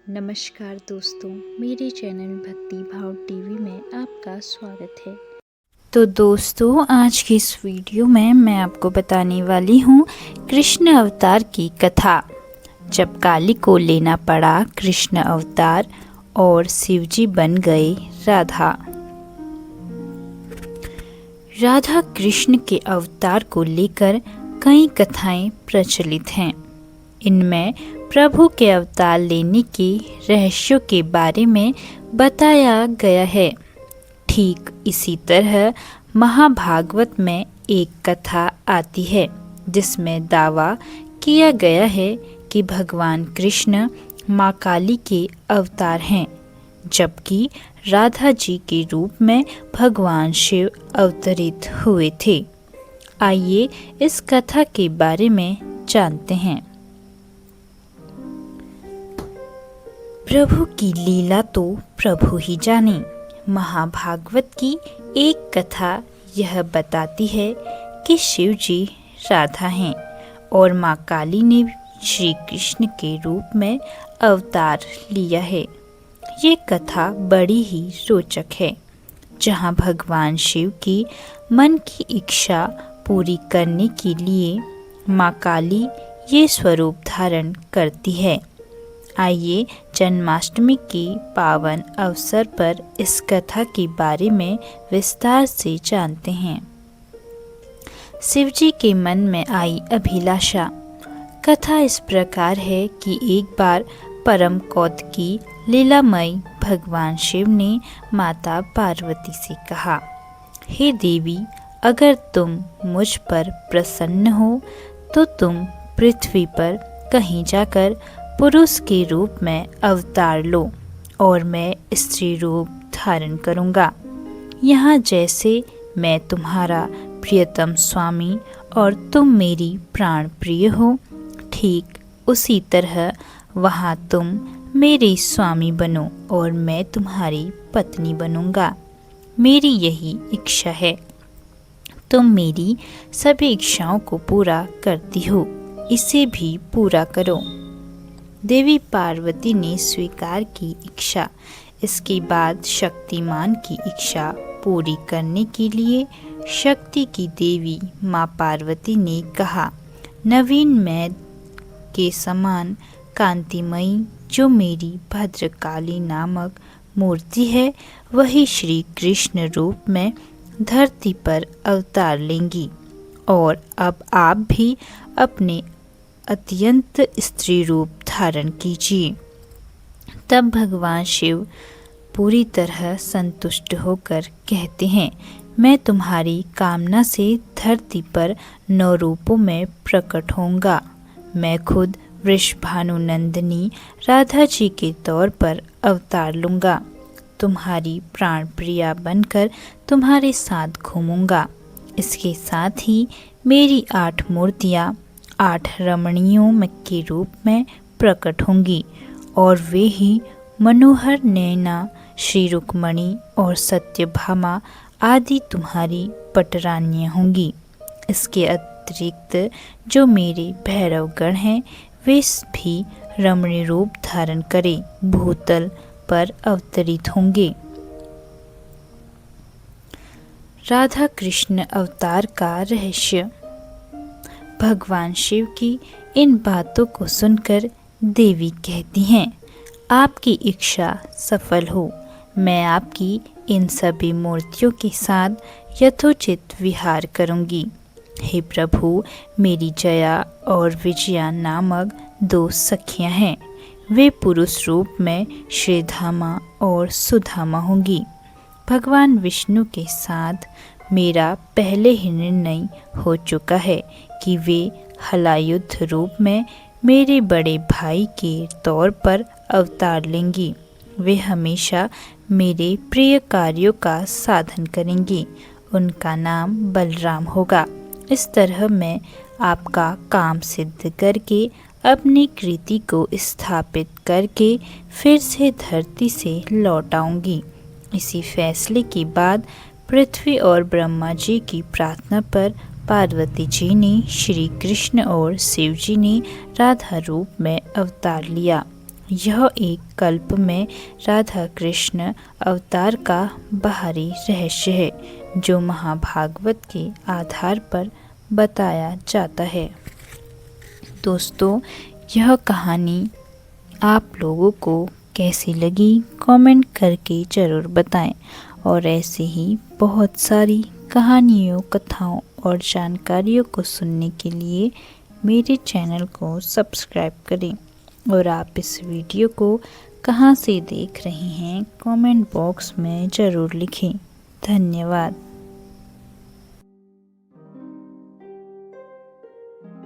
नमस्कार दोस्तों, मेरे चैनल भक्ति भाव टीवी में आपका स्वागत है। तो दोस्तों, आज की इस वीडियो में मैं आपको बताने वाली हूँ कृष्ण अवतार की कथा। जब काली को लेना पड़ा कृष्ण अवतार और शिवजी बन गए राधा। राधा कृष्ण के अवतार को लेकर कई कथाएं प्रचलित हैं। इनमें प्रभु के अवतार लेने के रहस्यों के बारे में बताया गया है। ठीक इसी तरह महाभागवत में एक कथा आती है जिसमें दावा किया गया है कि भगवान कृष्ण माँ काली के अवतार हैं, जबकि राधा जी के रूप में भगवान शिव अवतरित हुए थे। आइए इस कथा के बारे में जानते हैं। प्रभु की लीला तो प्रभु ही जाने। महाभागवत की एक कथा यह बताती है कि शिव जी राधा हैं और माँ काली ने श्री कृष्ण के रूप में अवतार लिया है। ये कथा बड़ी ही रोचक है, जहाँ भगवान शिव की मन की इच्छा पूरी करने के लिए माँ काली ये स्वरूप धारण करती है। आइए जन्माष्टमी के पावन अवसर पर इस कथा के बारे में विस्तार से जानते हैं। शिवजी के मन में आई अभिलाषा। कथा इस प्रकार है कि एक बार परम कौतुकी लीलामयी भगवान शिव ने माता पार्वती से कहा, हे देवी, अगर तुम मुझ पर प्रसन्न हो तो तुम पृथ्वी पर कहीं जाकर पुरुष के रूप में अवतार लो और मैं स्त्री रूप धारण करूँगा। यहाँ जैसे मैं तुम्हारा प्रियतम स्वामी और तुम मेरी प्राण प्रिय हो, ठीक उसी तरह वहाँ तुम मेरे स्वामी बनो और मैं तुम्हारी पत्नी बनूँगा। मेरी यही इच्छा है। तुम मेरी सभी इच्छाओं को पूरा करती हो, इसे भी पूरा करो। देवी पार्वती ने स्वीकार की इच्छा। इसके बाद शक्तिमान की इच्छा पूरी करने के लिए शक्ति की देवी माँ पार्वती ने कहा, नवीन मैद के समान कांतिमयी जो मेरी भद्रकाली नामक मूर्ति है, वही श्री कृष्ण रूप में धरती पर अवतार लेंगी और अब आप भी अपने अत्यंत स्त्री रूप धारण कीजिए। तब भगवान शिव पूरी तरह संतुष्ट होकर कहते हैं, मैं तुम्हारी कामना से धरती पर 9 रूपों में प्रकट होऊंगा। मैं खुद वृषभानुनंदिनी राधा जी के तौर पर अवतार लूँगा। तुम्हारी प्राण प्रिया बनकर तुम्हारे साथ घूमूंगा। इसके साथ ही मेरी 8 मूर्तियाँ 8 रमणियों के रूप में प्रकट होंगी और वे ही मनोहर नैना श्री रुक्मणी और सत्यभामा आदि तुम्हारी पटरानियाँ होंगी। इसके अतिरिक्त जो मेरे भैरवगण हैं, वे भी रमणी रूप धारण करे भूतल पर अवतरित होंगे। राधा कृष्ण अवतार का रहस्य। भगवान शिव की इन बातों को सुनकर देवी कहती हैं, आपकी इच्छा सफल हो। मैं आपकी इन सभी मूर्तियों के साथ यथोचित विहार करूंगी। हे प्रभु, मेरी जया और विजया नामक 2 सखियां हैं। वे पुरुष रूप में श्रीधामा और सुधामा होंगी। भगवान विष्णु के साथ मेरा पहले ही निर्णय हो चुका है कि वे हलायुद्ध रूप में मेरे बड़े भाई के तौर पर अवतार लेंगी। वे हमेशा मेरे प्रिय कार्यों का साधन करेंगी। उनका नाम बलराम होगा। इस तरह मैं आपका काम सिद्ध करके अपनी कृति को स्थापित करके फिर से धरती से लौट आऊंगी। इसी फैसले के बाद पृथ्वी और ब्रह्मा जी की प्रार्थना पर पार्वती जी ने श्री कृष्ण और शिव जी ने राधा रूप में अवतार लिया यह एक कल्प में राधा कृष्ण अवतार का बाहरी रहस्य है जो महाभागवत के आधार पर बताया जाता है। दोस्तों, यह कहानी आप लोगों को कैसी लगी कमेंट करके ज़रूर बताएं और ऐसे ही बहुत सारी कहानियों, कथाओं और जानकारियों को सुनने के लिए मेरे चैनल को सब्सक्राइब करें। और आप इस वीडियो को कहाँ से देख रहे हैं कमेंट बॉक्स में ज़रूर लिखें। धन्यवाद।